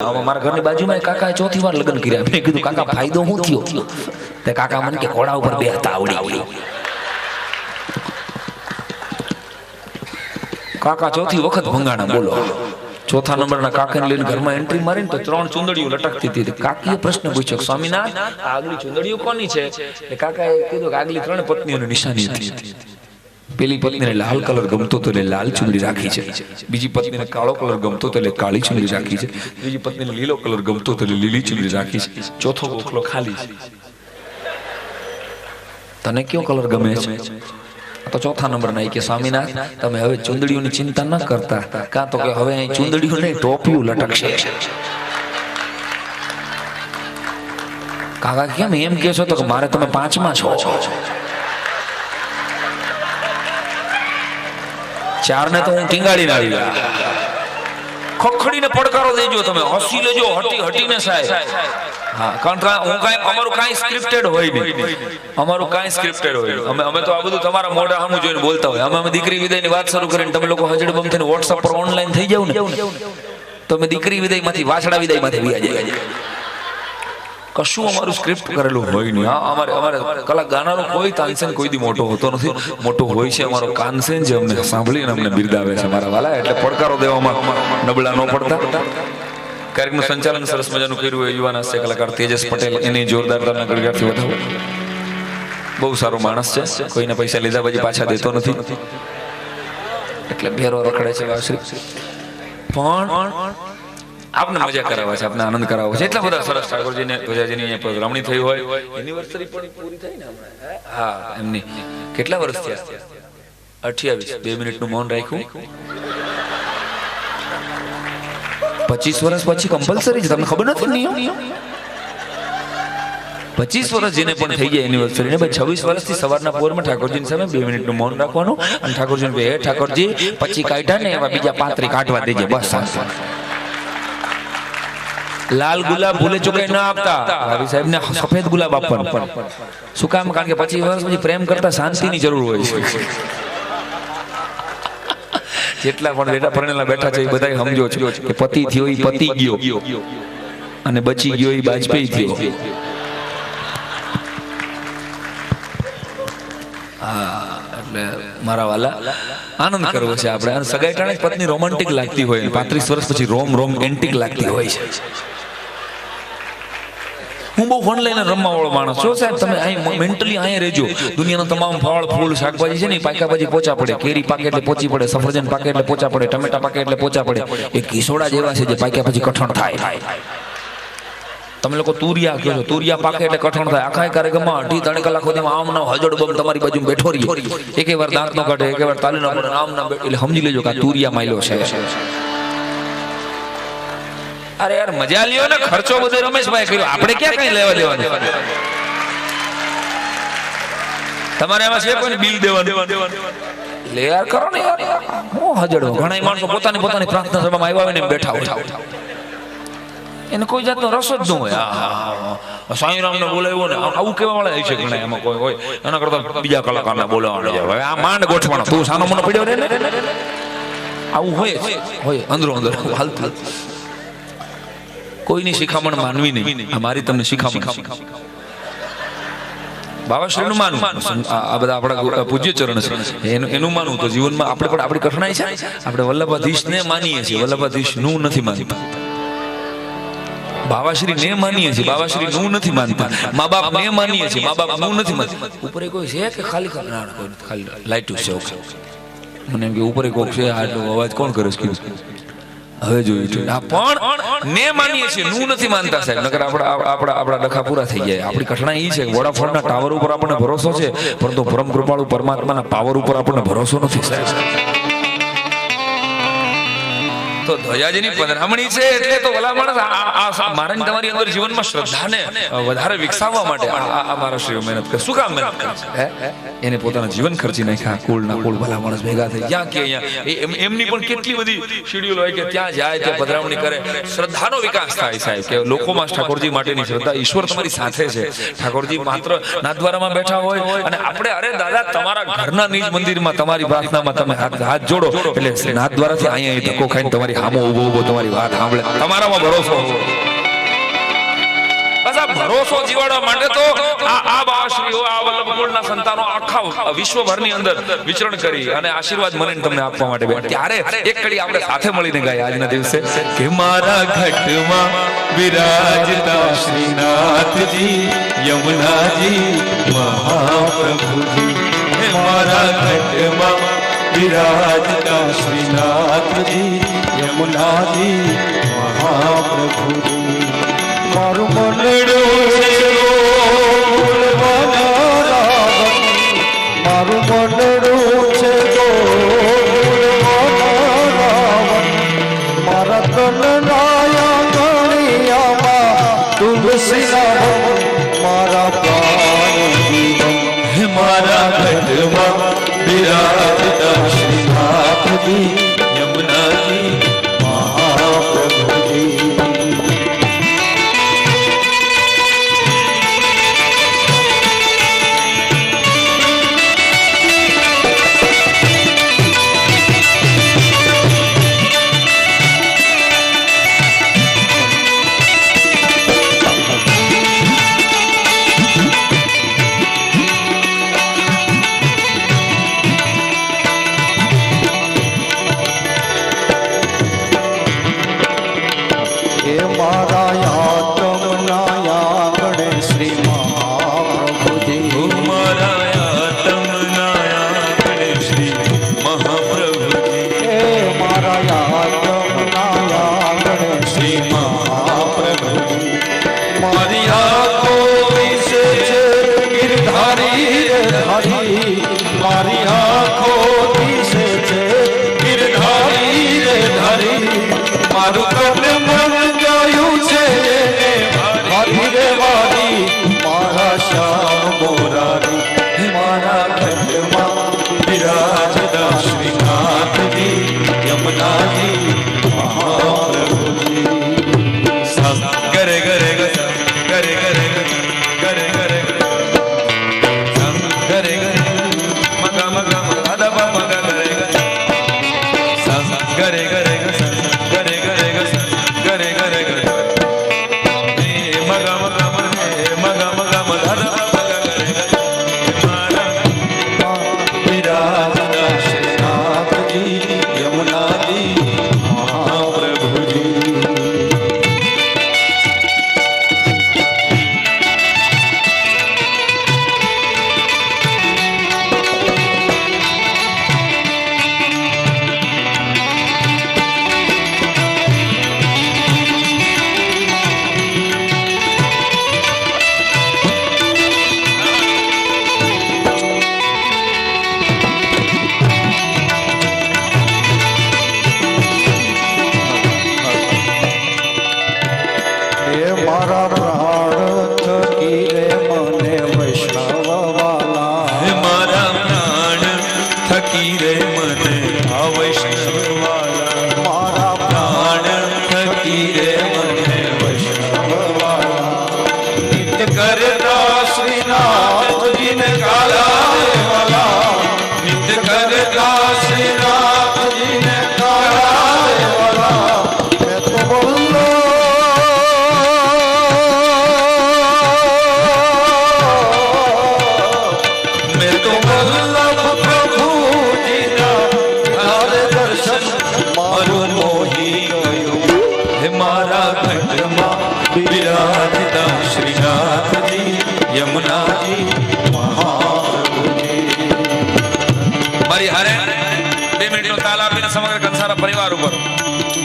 મારા ઘરની બાજુમાં કાકા ચોથી વાર લગ્ન કર્યા. મેં કીધું કાકા ફાયદો શું થયો? તે કાકા મને કે ઘોડા ઉપર બેહતા આવડી. કાકા ચોથી વખત ભંગાણા બોલો. ચોથા નંબરના કાકાને લઈને ઘરમાં એન્ટ્રી મારીને તો 3 ચુંદડીઓ લટકતી હતી. કાકીએ પ્રશ્ન પૂછ્યો, સ્વામીનાથ આ આગલી ચુંદડીઓ કોની છે? એ કાકાએ કીધું કે આગલી 3 પત્નીઓની નિશાની હતી. પેલી પત્નીને લાલ કલર ગમતો તો એટલે લાલ ચુંદડી રાખી છે. બીજી પત્નીને કાળો કલર ગમતો તો એટલે કાળી ચુંદડી રાખી છે. ત્રીજી પત્નીને લીલો કલર ગમતો તો એટલે લીલી ચુંદડી રાખી છે. ચોથો ગોખલો ખાલી છે. તને કયો કલર ગમે છે? તો ચોથા નંબર ના કે સ્વામીનાથ તમે હવે ચુંદડીઓની ચિંતા ન કરતા, કાં તો કે હવે અહીં ચુંદડીઓ નહીં ટોપિયું લટકશે. કાકા કેમ એમ કે છો? તો કે મારે તમે 5માં છો. 4 ને તો હું ટીંગાડીને આવી ગયા. ખખડીને પડકારો દેજો, તમે હસી લેજો, હટીને સાહેબ. હા, કારણ હું કાંઈ અમારું કાંઈ સ્ક્રિપ્ટેડ હોય નહીં. અમારું કાંઈ સ્ક્રિપ્ટેડ હોય નહીં. અમે તો આ બધું તમારા મોઢા સામું જોઈને બોલતા હોય. અમે દીકરી વિદાયની વાત શરૂ કરીને તમે લોકો હજડબમ થઈને વોટ્સઅપ પર ઓનલાઈન થઈ જાવ ને, તો અમે દીકરી વિદાયમાંથી વાછડા વિદાયમાંથી વ્યા જાય. કશું અમારું સ્ક્રિપ્ટ કરેલું હોય નહીં. હા, અમારે કલા ગાનારો કોઈ તાનસેન કોઈ દી મોટો હોતો નથી. મોટો હોય છે અમારો કાનસેન, જે અમને સાંભળીને અમને બિરદાવે છે મારા વાલા. એટલે પડકારો દેવામાં નબળા ન પડતા. કાર્યક્રમનું સંચાલન સરસ મજાનું કર્યું હોય યુવાન હાસ્ય કલાકાર તેજસ પટેલ. એની જોરદાર તમને ગળગાથી વધાવો. બહુ સારો માણસ છે. કોઈને પૈસા લીધા પછી પાછા દેતો નથી, એટલે ભેરો રખડે છે વાસરી. પણ આપને મજા કરાવવા છે, આપને આનંદ કરાવવો છે. એટલા બધા સરસ ઠાકોરજીને ધ્વજાજીની અહીંયા પ્રોગ્રામણી થઈ હોય. એનિવર્સરી પણ પૂરી થઈ ને હમણાં. હા, એમની કેટલા વર્ષ થયા? 28. 2 મિનિટનું મૌન રાખ્યું. 25 વર્ષ પછી કમ્પલસરી છે. તમને ખબર નથી નિયમ? 25 વર્ષ જેને પણ થઈ જાય એનિવર્સરી ને, 26 વર્ષથી સવારના પોરમાં ઠાકોરજીની સામે 2 મિનિટનું મૌન રાખવાનું. અને ઠાકોરજીને કહે, હે ઠાકોરજી 25 કાઢ્યા ને એવા બીજા 35 કાઢવા દેજે, બસ. લાલ ગુલાબ ભૂલે ચૂકે ના આપતા. ભાભી સાહેબ ને સફેદ ગુલાબ આપવાનું. શું કામ? કારણ કે 25 વર્ષ પછી પ્રેમ કરતા શાંતિની જરૂર હોય છે. જેટલા પણ બેટા પરણેલા બેઠા છે એ બધા સમજો છો કે પતિ થયો એ પતિ ગયો અને બચી ગયો એ બાજપેયી થયો. હા, એટલે મારા વાલા આનંદ કરવો છે આપણે. સગાઈ ટાણે પત્ની રોમેન્ટિક લાગતી હોય, 35 વર્ષ પછી રોમ એન્ટિક લાગતી હોય છે. હું બહુ ફોન લઈને રમવા વાળો માણસ છું સાહેબ. તમે અહીં મેન્ટલી અહીંયા રહેજો. દુનિયાના તમામ ફળ ફૂલ શાકભાજી છે ને પાક્યા પછી પોચા પડે. કેરી પાકે એટલે પોચી પડે, સફરજન પાકે એટલે પોચા પડે, ટમેટા પાકે એટલે પોચા પડે. એ કિસોડા જેવા છે જે પાક્યા પછી કઠણ થાય. તમે લોકો તુરિયા કહો છો, તુરિયા પાકે એટલે કઠણ થાય. આખા કાર્યક્રમમાં 2-3 કલાક સુધીમાં આમ ના હજડબમ તમારી બાજુ બેઠો રહી. એક વાર દાંત નો કાઢે, એક વાર તાલી નો પડે, આમ ના એટલે સમજી લેજો કે આ તુરિયા માયલો છે. અરે યાર મજા લ્યો ને, ખર્ચો બધો રમેશભાઈ કર્યો, આપણે ક્યાં કઈ લેવા દેવાનું? તમારે એમાં છે કોઈ બિલ દેવાનું? લે યાર કરો ને યાર. હું હજડો ઘણા માણસો પોતાની પ્રાર્થના સભામાં આવ્યા હોય ને બેઠા હોય, એને કોઈ જાતનો રસ જ ન હોય. સાંઈરામ ને બોલાવ્યો ને આવું કેવા વાળા છે ઘણા. એમાં કોઈ હોય એના કરતા બીજા કલાકારને બોલાવવાનો જાય. હવે આ માંડ ગોઠવાનો, તું સાનો મને પડ્યો ને, આવું હોય અંદરો અંદર હાલતું. કોઈની શિખામણ માનવી નહીં. આ મારી તમને શિખામણ. બાબાશ્રીનું માનવું, આ બધા આપણા પૂજ્ય ચરણ છે એનું માનવું. તો જીવનમાં આપણે પણ આપણી કઠણાઈ છે. આપણે વલ્લભાધીશને માનીએ છીએ, વલ્લભાધીશ નું નથી માનતા. બાબાશ્રી ને માનીએ છીએ, બાબાશ્રી નું નથી માનતા. મા બાપ ને માનીએ છીએ, મા બાપ નું નથી માનતા. ઉપર કોઈ છે કે ખાલી ખાલી લાઈટ છે? મને એમ કે ઉપર કોક છે, આટલો અવાજ કોણ કરે છે? હવે જોયું પણ ને માનીએ છીએ, નું નથી માનતા સાહેબ. નકર આપણા ડખા પૂરા થઈ જાય. આપણી કઠણાઈ એ છે કે વોડાફોનના ટાવર ઉપર આપણને ભરોસો છે, પરંતુ પરમ કૃપાળુ પરમાત્માના પાવર ઉપર આપણને ભરોસો નથી સાહેબ. તો ધ્વજાજીની પધરામણી છે એટલે તો ભલા માણસ મારે તમારી અંદર જીવનમાં શ્રદ્ધાને વધારે વિકસાવવા માટે આ મારા શ્રીઓ મહેનત કરે. શું કામ મહેનત કરે? એને પોતાના જીવન ખર્ચી નાખ્યા. કુળના કુળ ભલા માણસ ભેગા થઈ જ્યાં કે અહીંયા એમની પણ કેટલી બધી શેડ્યુલ હોય કે ત્યાં જાય, ત્યાં પધરામણી કરે. શ્રદ્ધાનો વિકાસ થાય સાહેબ. કે લોકોમાં ઠાકોરજી માટેની શ્રદ્ધા. ઈશ્વર તમારી સાથે છે. ઠાકોરજી માત્ર નાથદ્વારામાં બેઠા હોય અને આપણે અરે દાદા તમારા ઘરના નિજ મંદિરમાં તમારી પ્રાર્થનામાં તમે હાથ જોડો એટલે નાથદ્વારાથી અહીંયા ધક્કો ખાઈને તમારી હામો ઊભો ઊભો તમારી વાત સાંભળે, તમારામાં ભરોસો હોવો. બસ આ ભરોસો જીવાડવા માટે તો આ બાવાશ્રીઓ, આ વલ્લભકુળના સંતાનો આખા વિશ્વભરની અંદર વિચરણ કરી અને આશીર્વાદ મને તમને આપવા માટે બેઠા. ત્યારે એક કડી આપણે સાથે મળીને ગાય આજના દિવસે કે મારા ઘટમાં વિરાજતા શ્રીનાથજી યમુનાજી મહાપ્રભુજી. હે મારા ઘટમાં વિરાજતા શ્રીનાથજી યમુનાજી મહાપ્રભુજી. મારું મનડું છે ગોકુળમાં રાવણ, મારું મનડું છે ગોકુળમાં રાવણ, મારા તનરાયા ગણિયામાં તુલસીના મારા પ્રાણ જીવન. હે મારા ઘટમાં વિરાજતા શ્રીનાથજી યમુનાજી મહાપ્રભુજી.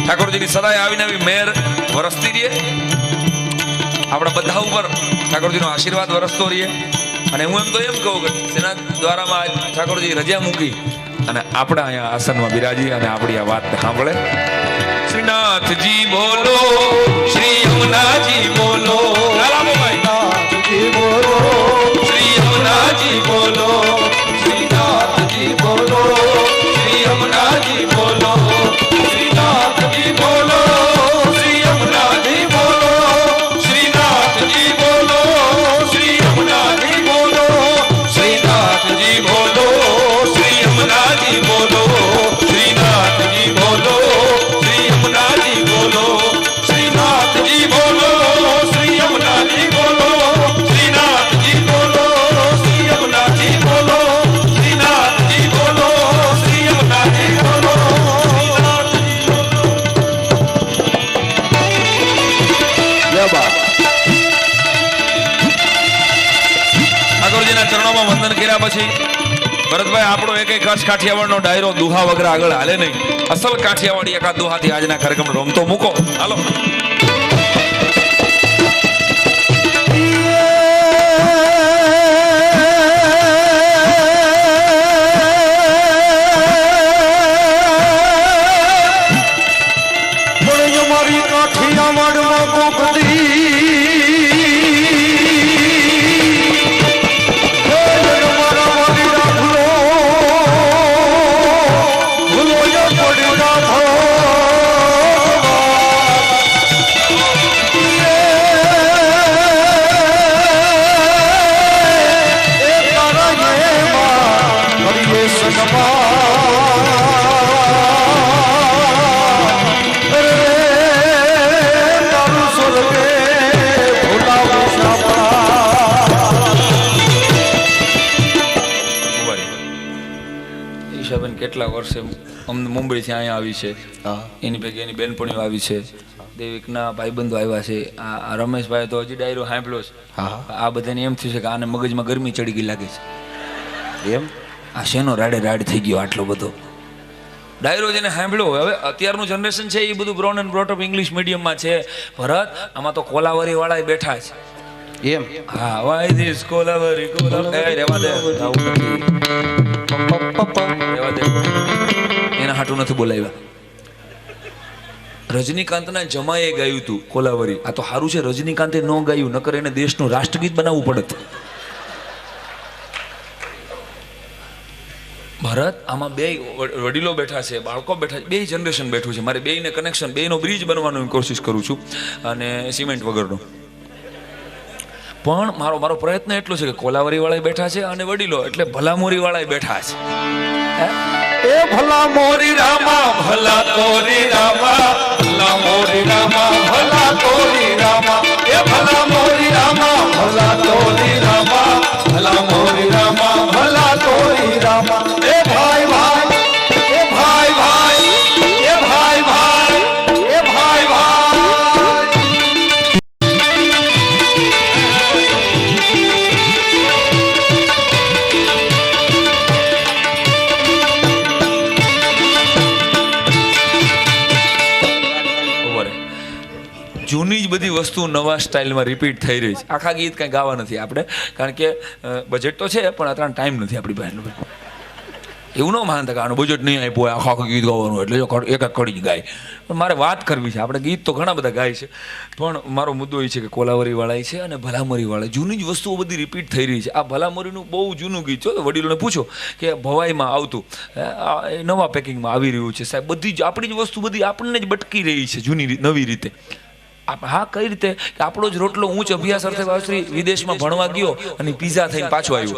ઠાકોરજીની સદાય આવીને આવી મેર વરસતી રહે, આપણા બધા ઉપર ઠાકોરજીનો આશીર્વાદ વરસતો રહે. અને હું એમ તો એમ કહું કે તેના દ્વારામાં ઠાકોરજી રજા મૂકી અને આપણા અહીંયા આસનમાં બિરાજી અને આપણી આ વાત સાંભળે. શ્રીનાથજી બોલો, શ્રી યમુનાજી બોલો, શ્રીનાથજી બોલો, શ્રી યમુનાજી બોલો, શ્રીનાથજી બોલો, શ્રી યમુનાજી બોલો, શ્રીનાથજી બોલો, શ્રી યમુનાજી બોલો, શ્રીનાથજી બોલો, શ્રી યમુનાજી બોલો, શ્રીનાથજી બોલો, શ્રી યમુનાજી બોલો, શ્રીનાથજી બોલો, શ્રી યમુનાજી ઠાકોરજીના ચરણોમાં વંદન કર્યા પછી ભરતભાઈ આપણો એક કચ્છ કાઠિયાવાડનો ડાયરો દુહા વગર આગળ હાલે નહીં. અસલ કાઠિયાવાડી એકાદ દુહાથી આજના કાર્યક્રમ રમતો મૂકો. હાલો. મારી કાઠિયાવાડમાં કોકદી કેટલા વર્ષે અમને મુંબઈથી અહીંયા આવી છે, એની ભેગી એની બેનપણીઓ આવી છે, દેવિકના ભાઈબંધો આવ્યા છે. આ રમેશભાઈ તો હજી ડાયરો સાંભળ્યો છે. આ બધાને એમ થયું છે કે આને મગજમાં ગરમી ચડી ગઈ લાગે છે. એમ આ શેનો રાડે રાડ થઈ ગયો આટલો બધો ડાયરો જેને સાંભળ્યો. હવે અત્યારનું જનરેશન છે એ બધું બ્રોન એન્ડ બ્રોટઅપ ઇંગ્લિશ મીડિયમમાં છે. ભરત આમાં તો કોલાવરી વાળા બેઠા છે. એમ હા વાય ધીસ કોલાવરી કોલાવરી રેવા દે એના હાટું નથી બોલાવ્યા. રજનીકાંતના જમાએ ગાયું હતું કોલાવરી. આ તો સારું છે રજનીકાંતે ન ગાયું, નકર એને દેશનું રાષ્ટ્રગીત બનાવવું પડત. ભરત આમાં બે વડીલો બેઠા છે, બાળકો બેઠા છે, બે જનરેશન બેઠું છે. મારે બેયને કનેક્શન, બેયનો બ્રિજ બનવાનો કોશિશ કરું છું, અને સિમેન્ટ વગરનો. પણ મારો પ્રયત્ન એટલો છે કે કોલાવરી વાળા બેઠા છે અને વડીલો એટલે ભલામોરી વાળા બેઠા છે. એ ભલા મોરી રામા ભલા તોરી રામા, ભલા મોરી રામા ભલા તોરી રામા, એ ભલા મોરી રામા ભલા તોરી રામા, ભલા મોરી રામા ભલા તોરી રામા. એ ભાઈ ભાઈ, એ ભાઈ ભાઈ, એ ભાઈ ભાઈ, એ ભાઈ ભાઈ. જૂની જ બધી વસ્તુ નવા સ્ટાઇલમાં રિપીટ થઈ રહી છે. આખા ગીત કંઈ ગાવા નથી આપણે, કારણ કે બજેટ તો છે પણ અત્યારે ટાઈમ નથી આપણી પાસે. એવું ન માનતા કે આનું બજેટ નહીં આપ્યું હોય આખા ગીત ગાવાનું એટલે જો એક એક કડી જ ગાય. પણ મારે વાત કરવી છે. આપણે ગીત તો ઘણા બધા ગાય છે, પણ મારો મુદ્દો એ છે કે કોલાવરી વાળા છે અને ભલામરી વાળા. જૂની જ વસ્તુઓ બધી રિપીટ થઈ રહી છે. આ ભલામરીનું બહુ જૂનું ગીત છે. વડીલોને પૂછો કે ભવાઈમાં આવતું નવા પેકિંગમાં આવી રહ્યું છે સાહેબ. બધી જ આપણી જ વસ્તુ બધી આપણને જ બટકી રહી છે જૂની નવી રીતે. હા કઈ રીતે કે આપણો જ રોટલો ઊંચ અભ્યાસ અર્થે વાવશ્રી વિદેશમાં ભણવા ગયો અને પીઝા થઈને પાછો આવ્યો.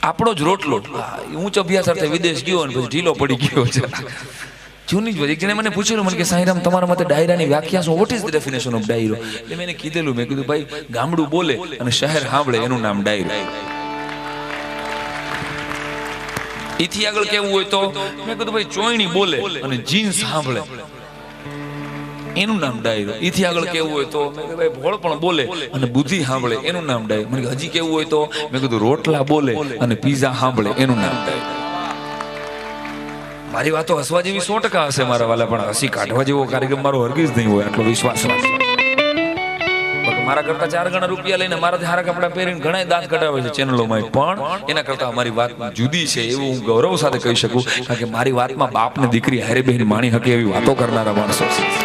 આપણો જ રોટલો ઊંચ અભ્યાસ અર્થે વિદેશ ગયો અને પછી ઢીલો પડી ગયો છે. જૂની જ બધી. જેને મને પૂછેલું મને કે સાંઈરામ તમારા મતે ડાયરાની વ્યાખ્યા શું? What is the definition of ડાયરો? એટલે મેં કીધેલું, મેં કીધું ભાઈ ગામડું બોલે અને શહેર સાંભળે એનું નામ ડાયરો. એથી આગળ કેવું હોય તો મેં કીધું ભાઈ ચોયણી બોલે અને જીન્સ સાંભળે એનું નામ ડાયરો. એથી આગળ કેવું હોય તો મેં કીધું ભાઈ ભોળ પણ બોલે અને બુદ્ધિ સાંભળે એનું નામ ડાયરો. મને હજી કેવું હોય તો મેં કીધું રોટલા બોલે અને પીઝા સાંભળે એનું નામ ડાયરો. મારી વાતો હસવા જેવી 100% હશે મારા વાલા, પણ હસી કાઢવા જેવો કાર્યક્રમ મારો હરગીજ નહીં હોય, આટલો વિશ્વાસ રાખો. મારા કરતા 4 ગણા રૂપિયા લઈને મારાથી હારા કપડા પહેરીને ઘણા દાંત કઢાવે છે ચેનલોમાં, પણ એના કરતા અમારી વાત જુદી છે એવું હું ગૌરવ સાથે કહી શકું, કારણ કે મારી વાતમાં બાપ ને દીકરી હારે બહેન માણી શકે એવી વાતો કરનારા માણસો છે.